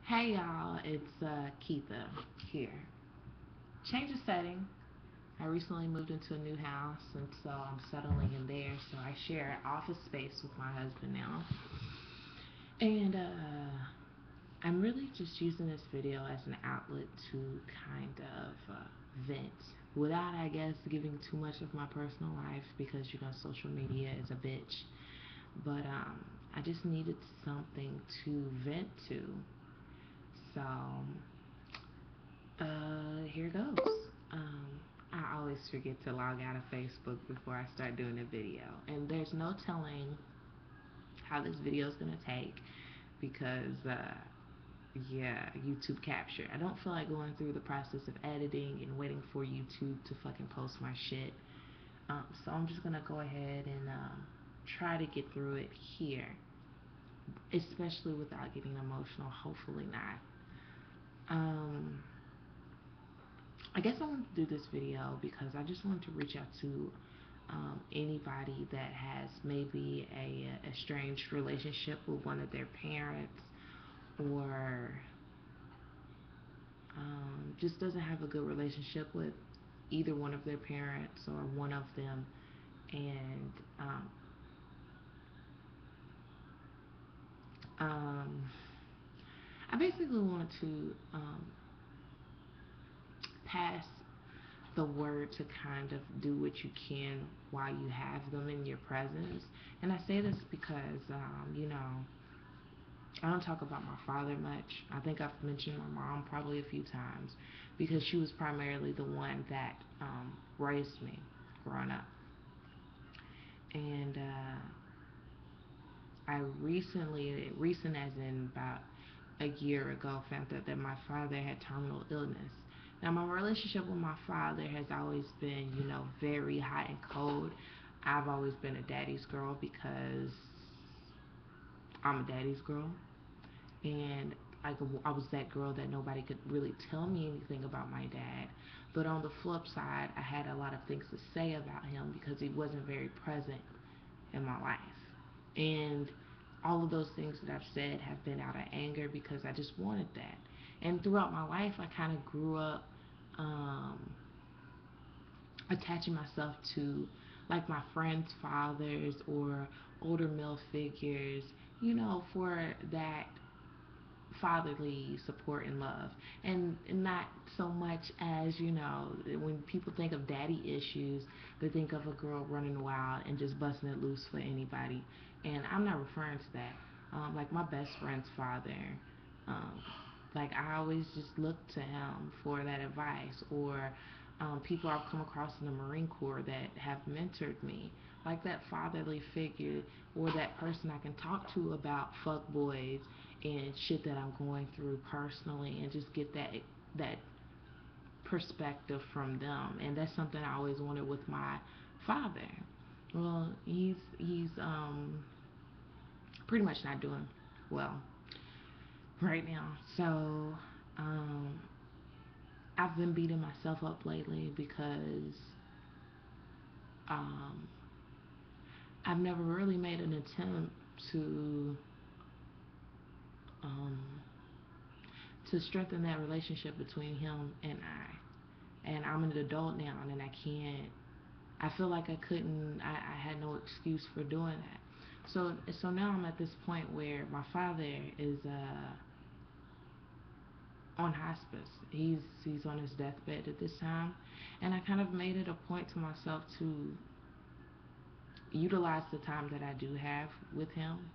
Hey y'all, it's Keitha here. Change of setting. I recently moved into a new house and so I'm settling in there. So I share office space with my husband now. And I'm really just using this video as an outlet to kind of vent without, I guess, giving too much of my personal life because social media is a bitch. But I just needed something to vent to. So here goes. Um, I always forget to log out of Facebook before I start doing a video, and there's no telling how this video is gonna take because, yeah, YouTube capture. I don't feel like going through the process of editing and waiting for YouTube to fucking post my shit. So I'm just gonna go ahead and try to get through it here, especially without getting emotional. Hopefully not. Um, I guess I wanted to do this video because I just wanted to reach out to anybody that has maybe a estranged relationship with one of their parents or just doesn't have a good relationship with either one of their parents or one of them. And um, I basically wanted to pass the word to kind of do what you can while you have them in your presence. And I say this because, I don't talk about my father much. I think I've mentioned my mom probably a few times because she was primarily the one that raised me growing up. And I recent as in about a year ago, found out that my father had terminal illness. Now, my relationship with my father has always been, very hot and cold. I've always been a daddy's girl because I'm a daddy's girl. And I was that girl that nobody could really tell me anything about my dad. But on the flip side, I had a lot of things to say about him because he wasn't very present in my life. And all of those things that I've said have been out of anger because I just wanted that. And throughout my life, I kind of grew up um, attaching myself to like my friends' fathers or older male figures, for that fatherly support and love. And not so much as, when people think of daddy issues, they think of a girl running wild and just busting it loose for anybody. And I'm not referring to that. Like my best friend's father, um, like I always just look to him for that advice, or people I've come across in the Marine Corps that have mentored me, like that fatherly figure or that person I can talk to about fuck boys and shit that I'm going through personally, and just get that perspective from them. And that's something I always wanted with my father. Well, he's pretty much not doing well right now. So um, I've been beating myself up lately because um, I've never really made an attempt to um, to strengthen that relationship between him and I. And I'm an adult now, and I can't. I feel like I couldn't. I had no excuse for doing that. So now I'm at this point where my father is on hospice. He's on his deathbed at this time, and I kind of made it a point to myself to utilize the time that I do have with him,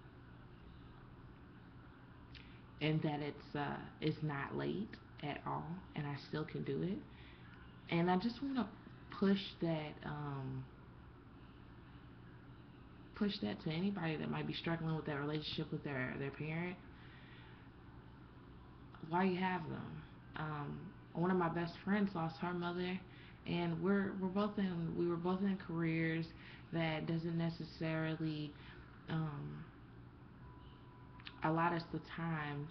and that it's not late at all, and I still can do it. And I just want to push that push that to anybody that might be struggling with that relationship with their parent while you have them. One of my best friends lost her mother, and we were both in careers that doesn't necessarily um, allot us the time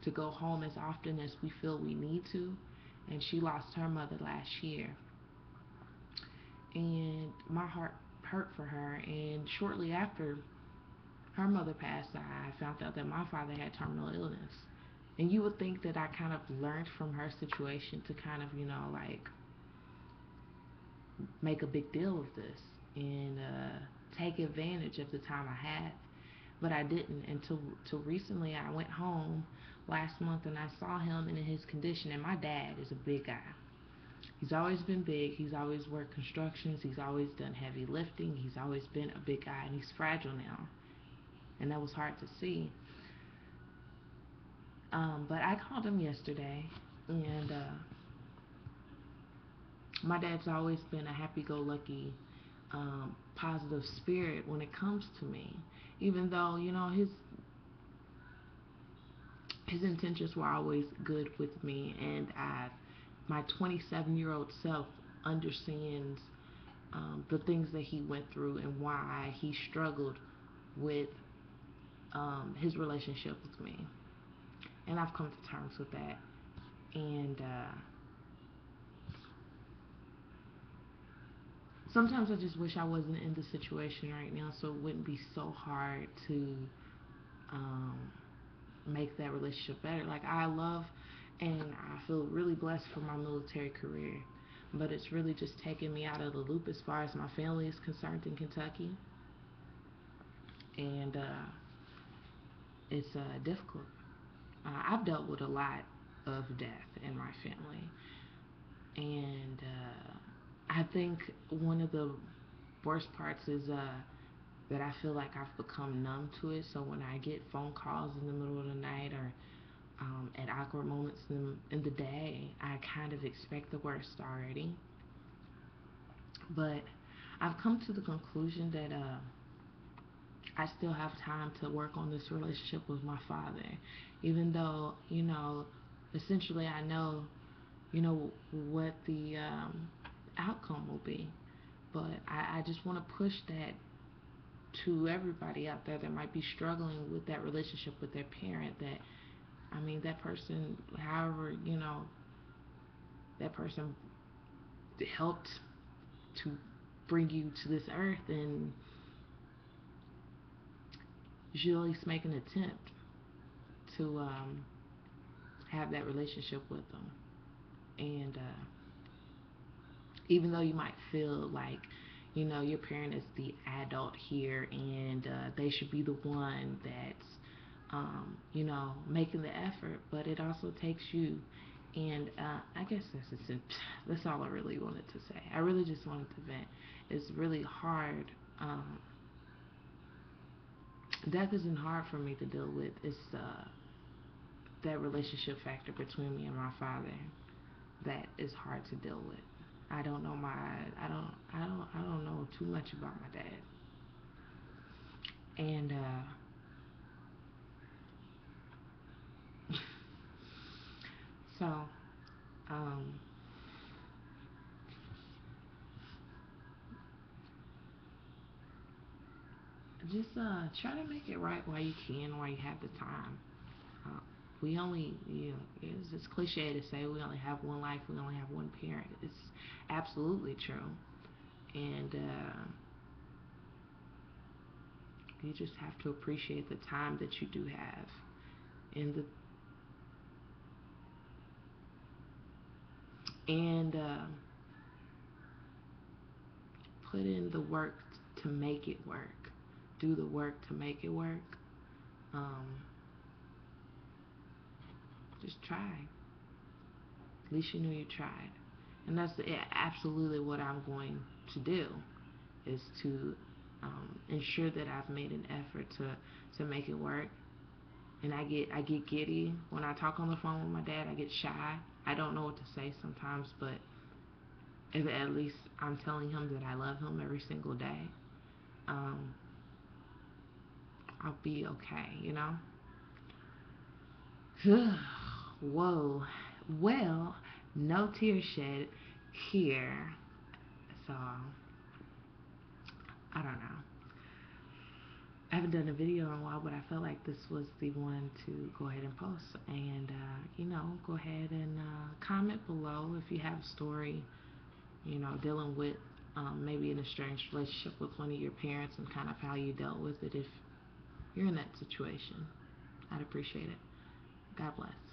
to go home as often as we feel we need to. And she lost her mother last year, and my heart hurt for her. And shortly after her mother passed, I found out that my father had terminal illness. And you would think that I kind of learned from her situation to kind of, like make a big deal of this and take advantage of the time I had. But I didn't until recently. I went home last month and I saw him in his condition. And my dad is a big guy. He's always been big. He's always worked constructions. He's always done heavy lifting. He's always been a big guy, and he's fragile now. And that was hard to see. But I called him yesterday, and my dad's always been a happy-go-lucky, positive spirit when it comes to me. Even though his intentions were always good with me, and my 27-year-old self understands the things that he went through and why he struggled with his relationship with me. And I've come to terms with that. And sometimes I just wish I wasn't in this situation right now, so it wouldn't be so hard to um, make that relationship better. Like, I love and I feel really blessed for my military career, but it's really just taken me out of the loop as far as my family is concerned in Kentucky. And it's difficult. I've dealt with a lot of death in my family, and I think one of the worst parts is that I feel like I've become numb to it. So when I get phone calls in the middle of the night or at awkward moments in the day, I kind of expect the worst already. But I've come to the conclusion that I still have time to work on this relationship with my father, even though, essentially I know, what the outcome will be. But I just want to push that to everybody out there that might be struggling with that relationship with their parent. That, I mean, that person, however, that person helped to bring you to this earth, and you should at least make an attempt to have that relationship with them. And even though you might feel like, your parent is the adult here and they should be the one that's, making the effort, but it also takes you. And I guess that's all I really wanted to say. I really just wanted to vent. It's really hard. Death isn't hard for me to deal with. It's that relationship factor between me and my father that is hard to deal with. I don't know I don't know too much about my dad. And so um just try to make it right while you can, while you have the time. Uh, we only, it's cliche to say we only have one life, we only have one parent. It's absolutely true. And you just have to appreciate the time that you do have and put in the work to make it work. Do the work to make it work. Um, just try. At least you know you tried. And that's absolutely what I'm going to do, is to ensure that I've made an effort to make it work. And I get giddy when I talk on the phone with my dad. I get shy. I don't know what to say sometimes, but if at least I'm telling him that I love him every single day, um, I'll be okay. Whoa. Well, no tear shed here. So, I don't know. I haven't done a video in a while, but I felt like this was the one to go ahead and post. And, go ahead and comment below if you have a story, dealing with maybe an estranged relationship with one of your parents and kind of how you dealt with it if you're in that situation. I'd appreciate it. God bless.